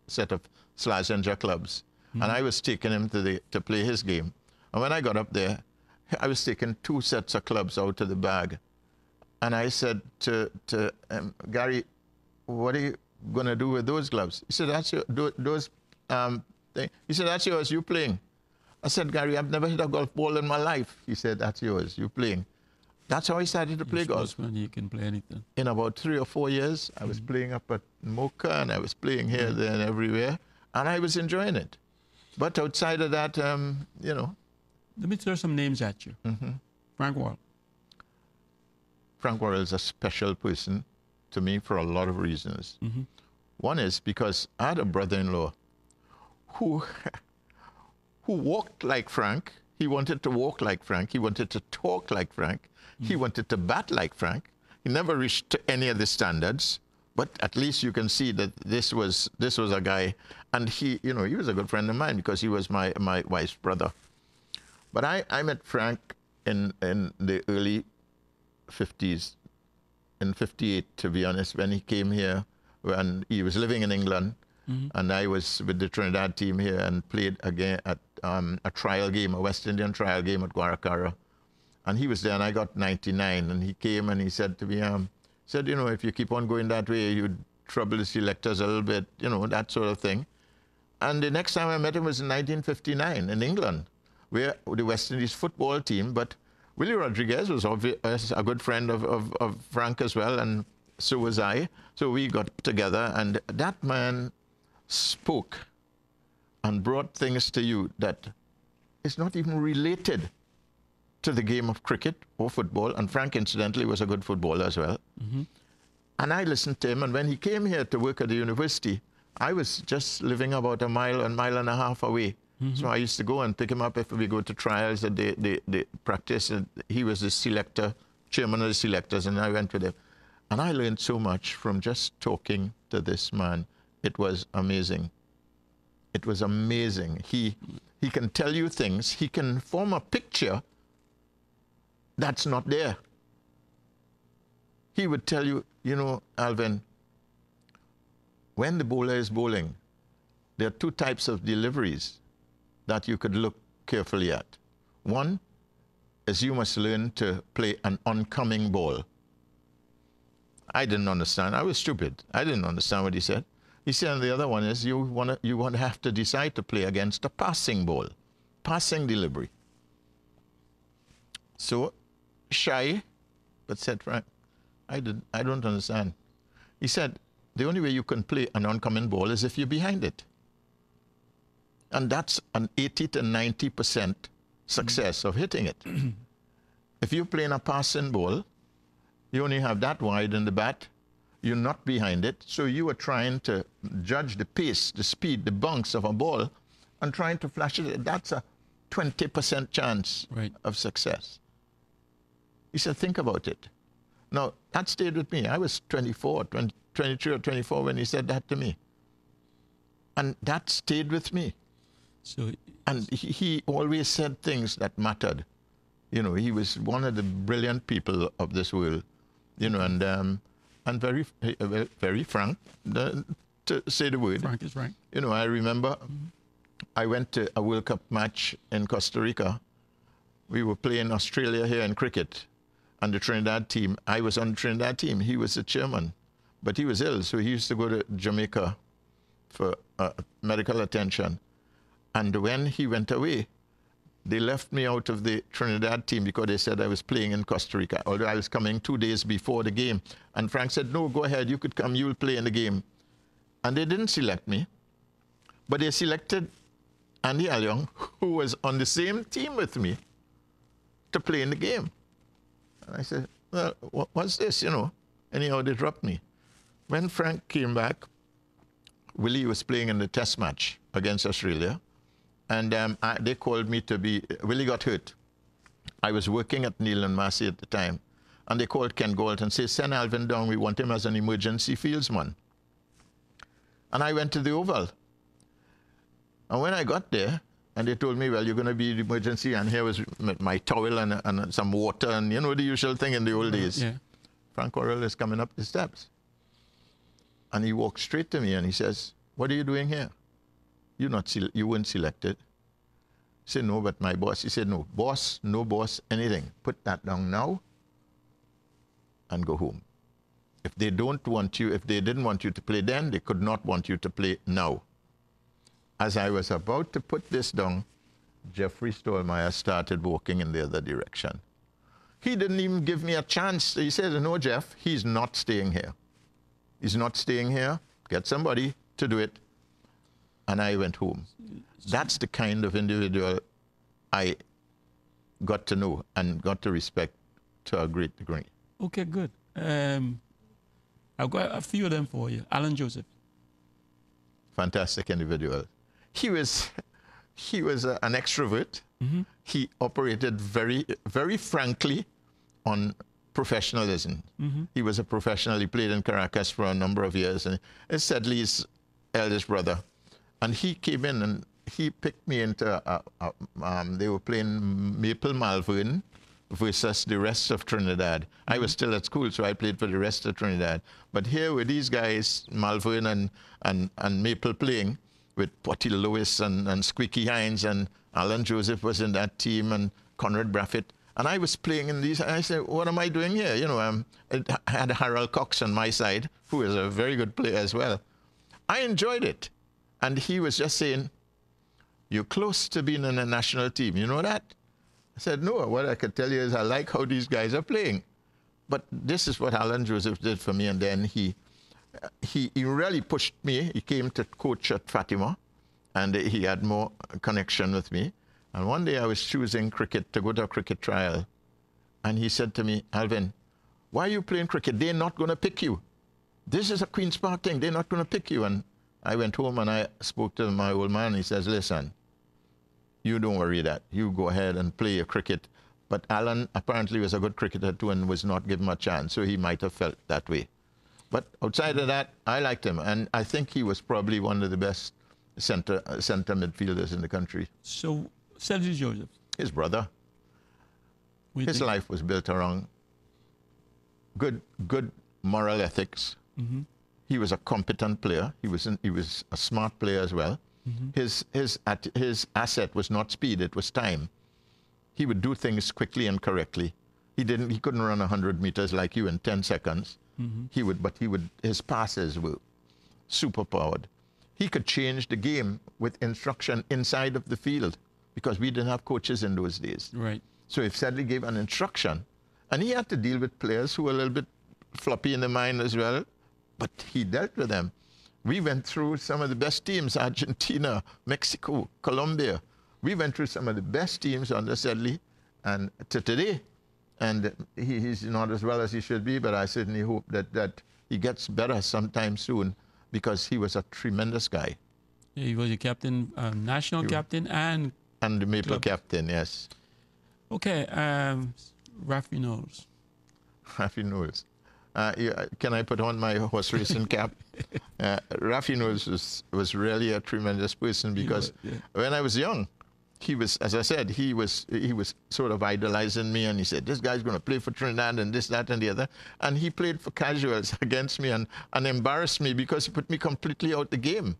set of Slazenger clubs. Mm-hmm. And I was taking him to play his game. And when I got up there, I was taking 2 sets of clubs out of the bag. And I said to Gary, what are you going to do with those gloves? He said, that's He said, that's yours, you playing. I said, Gary, I've never hit a golf ball in my life. He said, that's yours, you playing. That's how I started to play golf. You can play anything. In about 3 or 4 years, I was playing up at Mocha, and I was playing here, there, and everywhere, and I was enjoying it. But outside of that, you know. Let me throw some names at you. Mm-hmm. Frank Wall. Frank Wall is a special person to me for a lot of reasons. Mm-hmm. One is because I had a brother-in-law who walked like Frank. He wanted to walk like Frank. He wanted to talk like Frank. Mm. He wanted to bat like Frank. He never reached any of the standards, but at least you can see that this was a guy, and he was a good friend of mine because he was my wife's brother. But I met Frank in the early 50s, in 58, to be honest, when he came here, when he was living in England. Mm-hmm. And I was with the Trinidad team here and played again at a trial game, a West Indian trial game at Guaracara. And he was there, and I got 99. And he came and he said to me, if you keep on going that way, you'd trouble the selectors a little bit, that sort of thing. And the next time I met him was in 1959 in England, where the West Indies football team, but Willie Rodriguez was a good friend of Frank as well, and so was I. So we got together, and that man spoke and brought things to you that is not even related to the game of cricket or football. And Frank, incidentally, was a good footballer as well. Mm-hmm. And I listened to him. And when he came here to work at the university, I was just living about a mile and a half away. Mm-hmm. So I used to go and pick him up if we go to trials and they practice. And he was the selector, chairman of the selectors, and I went with him. And I learned so much from just talking to this man. It was amazing. It was amazing. He can tell you things. He can form a picture that's not there. He would tell you, Alvin, when the bowler is bowling, there are 2 types of deliveries that you could look carefully at. One is you must learn to play an oncoming ball. I didn't understand. I was stupid. I didn't understand what he said. He said, and the other one is you want to have to decide to play against a passing ball, passing delivery. So shy, but said, Frank, I don't understand. He said, the only way you can play an oncoming ball is if you're behind it. And that's an 80 to 90% success of hitting it. If you're playing a passing ball, you only have that wide in the bat, you're not behind it, so you are trying to judge the pace, the speed, the bounce of a ball, and trying to flash it. That's a 20% chance of success. He said, think about it. Now, that stayed with me. I was 23 or 24 when he said that to me. And that stayed with me. So, and he always said things that mattered. You know, he was one of the brilliant people of this world, you know, and very frank, to say the word. Frank is frank. You know, I remember I went to a World Cup match in Costa Rica. We were playing Australia here in cricket, and the Trinidad team, I was on the Trinidad team. He was the chairman, but he was ill, so he used to go to Jamaica for medical attention. And when he went away, they left me out of the Trinidad team because they said I was playing in Costa Rica, although I was coming 2 days before the game. And Frank said, no, go ahead, you could come, you'll play in the game. And they didn't select me, but they selected Andy Alyoung, who was on the same team with me, to play in the game. And I said, well, what's this, you know? Anyhow, they dropped me. When Frank came back, Willie was playing in the test match against Australia. And they called me to be, Willie got hurt. I was working at Neil and Massey at the time. And they called Ken Galt and said, send Alvin down, we want him as an emergency fieldsman. And I went to the Oval. And when I got there, and they told me, well, you're going to be the emergency, and here was my towel and some water, and you know, the usual thing in the old days. Yeah. Frank Corneal is coming up the steps. And he walked straight to me and he says, what are you doing here? You weren't selected. I said, no, but my boss. He said, no, boss, no boss, anything. Put that down now and go home. If they don't want you, if they didn't want you to play then, they could not want you to play now. As I was about to put this down, Jeffrey Stolmeyer started walking in the other direction. He didn't even give me a chance. He said, no, Jeff, he's not staying here. He's not staying here. Get somebody to do it. And I went home. That's the kind of individual I got to know and got to respect to a great degree. Okay, good. I've got a few of them for you. Alan Joseph. Fantastic individual. He was an extrovert. Mm-hmm. He operated very, very frankly on professionalism. Mm-hmm. He was a professional. He played in Caracas for a number of years. And it's Sedley's eldest brother. And he came in and he picked me into, they were playing Maple Malvern versus the rest of Trinidad. Mm-hmm. I was still at school, so I played for the rest of Trinidad. But here were these guys, Malvern and Maple, playing with Potty Lewis and Squeaky Hines, and Alan Joseph was in that team, and Conrad Braffett. And I was playing in these, and I said, what am I doing here? You know, I had Harold Cox on my side, who is a very good player as well. I enjoyed it. And he was just saying, you're close to being in a national team. You know that? I said, no, what I can tell you is I like how these guys are playing. But this is what Alan Joseph did for me. And then he really pushed me. He came to coach at Fatima, and he had more connection with me. And one day I was choosing cricket to go to a cricket trial. And he said to me, Alvin, why are you playing cricket? They're not going to pick you. This is a Queen's Park thing. They're not going to pick you. And I went home and I spoke to my old man. He says, listen, you don't worry that. You go ahead and play your cricket. But Alan apparently was a good cricketer too and was not given a chance, so he might have felt that way. But outside of that, I liked him. And I think he was probably one of the best center midfielders in the country. So, Sedley Joseph? His brother. His life was built around good moral ethics. Mm-hmm. He was a competent player. He was a smart player as well. Mm-hmm. His asset was not speed, it was time. He would do things quickly and correctly. He couldn't run 100 meters like you in 10 seconds, His passes were super powered. He could change the game with instruction inside of the field because we didn't have coaches in those days. Right. So if Sedley gave an instruction, and he had to deal with players who were a little bit floppy in the mind as well, but he dealt with them. We went through some of the best teams, Argentina, Mexico, Colombia. We went through some of the best teams under Sedley and to today. And he's not as well as he should be, but I certainly hope that he gets better sometime soon because he was a tremendous guy. Yeah, he was a captain, national captain and the Maple club captain, yes. Okay, Rafi Knowles. Rafi Knowles. Can I put on my horse racing cap? Rafi Knowles was really a tremendous person because when I was young, he was, as I said, he was sort of idolizing me, and he said, this guy's going to play for Trinidad and this, that, and the other. And he played for casuals against me and embarrassed me because he put me completely out the game.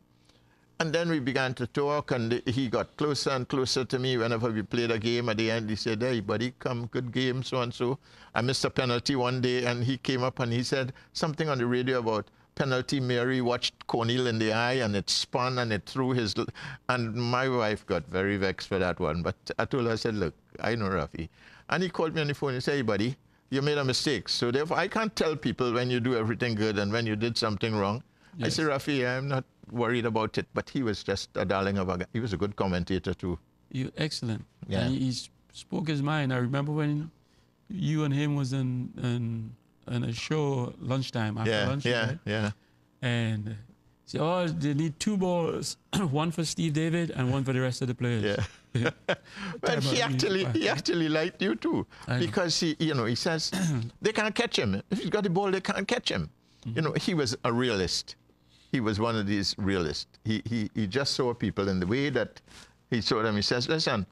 And then we began to talk, and he got closer and closer to me whenever we played a game. At the end, he said, hey, buddy, come, good game, so and so. I missed a penalty one day, and he came up and he said something on the radio about penalty. Mary watched Corneal in the eye, and it spun, and it threw his... And my wife got very vexed for that one. But I told her, I said, look, I know Rafi. And he called me on the phone and said, hey, buddy, you made a mistake. So therefore, I can't tell people when you do everything good and when you did something wrong. Yes. I said, Rafi, I'm not worried about it, but he was just a darling of a guy. He was a good commentator too. Excellent. Yeah. And he spoke his mind. I remember when you and him was in a show lunchtime, after lunch. Yeah. And said, oh, they need 2 balls, one for Steve David and one for the rest of the players. Yeah. But he actually liked you too, because he says they can't catch him. If he's got the ball, they can't catch him. Mm-hmm. He was a realist. He was one of these realists. He just saw people in the way that he saw them. He says, listen,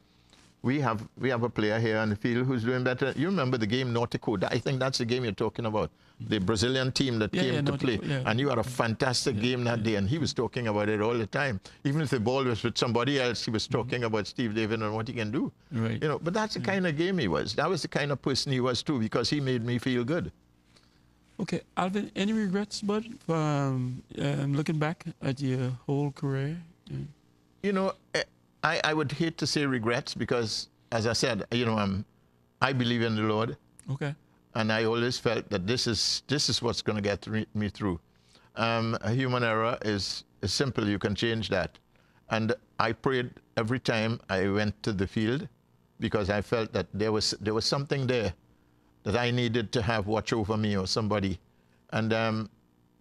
we have a player here on the field who's doing better. You remember the game Nautico? I think that's the game you're talking about. The Brazilian team that came to play. Yeah. And you had a fantastic game that day, and he was talking about it all the time. Even if the ball was with somebody else, he was talking about Steve David and what he can do. Right. But that's the kind of game he was. That was the kind of person he was too, because he made me feel good. Okay, Alvin, any regrets, bud, from looking back at your whole career? Yeah. I would hate to say regrets because, as I said, I believe in the Lord. Okay. And I always felt that this is what's going to get me through. A human error is simple. You can change that. And I prayed every time I went to the field because I felt that there was something there that I needed to have watch over me or somebody. And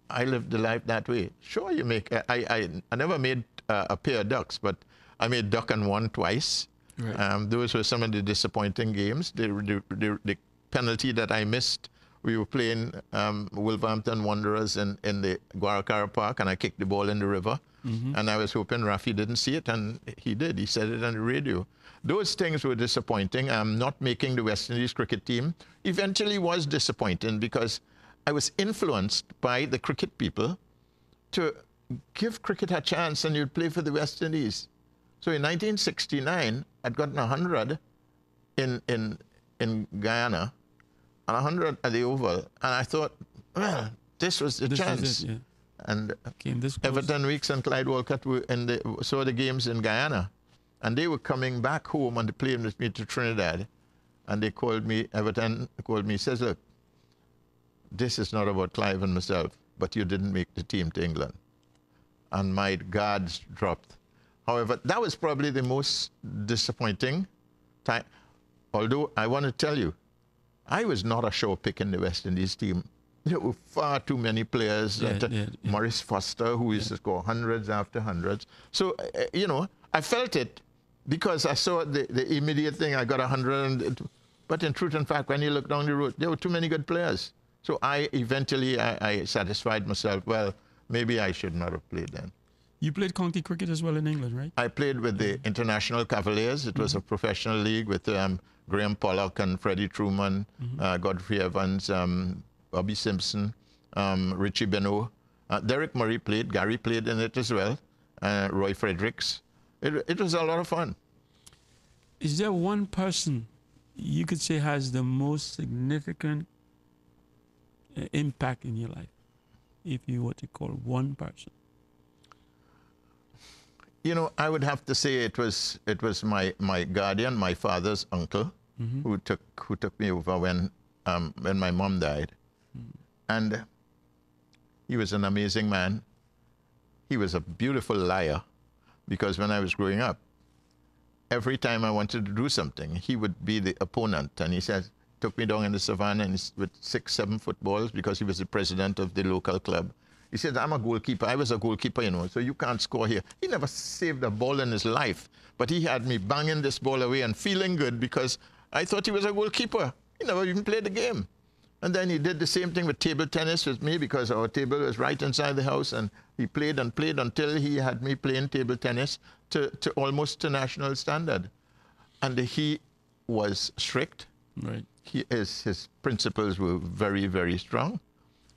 I lived the life that way. Sure, you make... I never made a pair of ducks, but I made duck and won twice. Right. Those were some of the disappointing games. The penalty that I missed, we were playing Wolverhampton Wanderers in the Guaracara Park, and I kicked the ball in the river. Mm-hmm. And I was hoping Rafi didn't see it, and he did. He said it on the radio. Those things were disappointing. Not making the West Indies cricket team eventually was disappointing because I was influenced by the cricket people to give cricket a chance and you'd play for the West Indies. So in 1969, I'd gotten 100 in Guyana and 100 at the Oval. And I thought, well, this was the chance. Yeah. And this Everton Weekes and Clyde Walcott saw the games in Guyana. And they were coming back home on the plane with me to Trinidad. And they called me, Everton called me, says, look, this is not about Clive and myself, but you didn't make the team to England. And my guards dropped. However, that was probably the most disappointing time. Although I want to tell you, I was not a sure pick in the West Indies team. There were far too many players. Maurice Foster, who used to score hundreds after hundreds. So, I felt it because I saw the immediate thing. I got 100. But in truth and fact, when you look down the road, there were too many good players. So I satisfied myself, well, maybe I should not have played then. You played county cricket as well in England, right? I played with the International Cavaliers. It was a professional league with Graham Pollock and Freddie Truman, Godfrey Evans, Bobby Simpson, Richie Beno. Derek Murray played. Gary played in it as well. Roy Fredericks. It was a lot of fun. Is there one person you could say has the most significant impact in your life? If you were to call one person. You know, I would have to say it was my guardian, my father's uncle, who took me over when my mom died, and he was an amazing man. He was a beautiful liar, because when I was growing up, every time I wanted to do something, he would be the opponent, and he said, took me down in the savannah and with 6, 7 footballs, because he was the president of the local club. He said, I'm a goalkeeper. I was a goalkeeper, you know, so you can't score here. He never saved a ball in his life, but he had me banging this ball away and feeling good because I thought he was a goalkeeper. He never even played the game. And then he did the same thing with table tennis with me, because our table was right inside the house, and he played and played until he had me playing table tennis to almost to national standard. And he was strict. Right. His principles were very, very strong.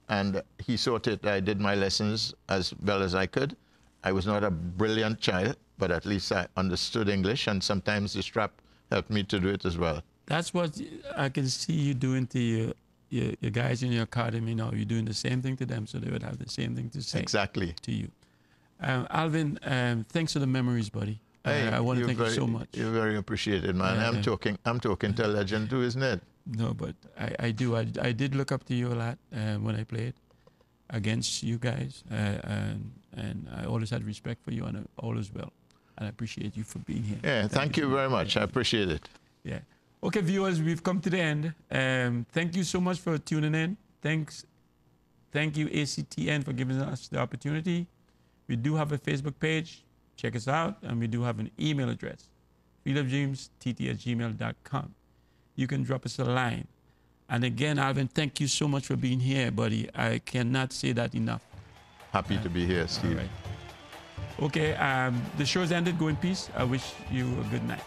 And he saw to it that I did my lessons as well as I could. I was not a brilliant child, but at least I understood English, and sometimes the strap helped me to do it as well. That's what I can see you doing to your guys in your academy now. You're doing the same thing to them, so they would have the same thing to say Exactly. to you. Alvin, thanks for the memories, buddy. Hey, I want to thank you so much. You're very appreciated, man. I'm talking to a legend too, isn't it? No, but I do. I did look up to you a lot when I played against you guys, and I always had respect for you, and I always will. And I appreciate you for being here. Yeah, thank you very much. I appreciate it. Yeah. Okay, viewers, we've come to the end. Thank you so much for tuning in. Thank you, ACTN, for giving us the opportunity. We do have a Facebook page. Check us out. And we do have an email address, fieldofdreamstt@gmail.com. You can drop us a line. And again, Alvin, thank you so much for being here, buddy. I cannot say that enough. Happy to be here, Steve. All right. Okay, the show's ended. Go in peace. I wish you a good night.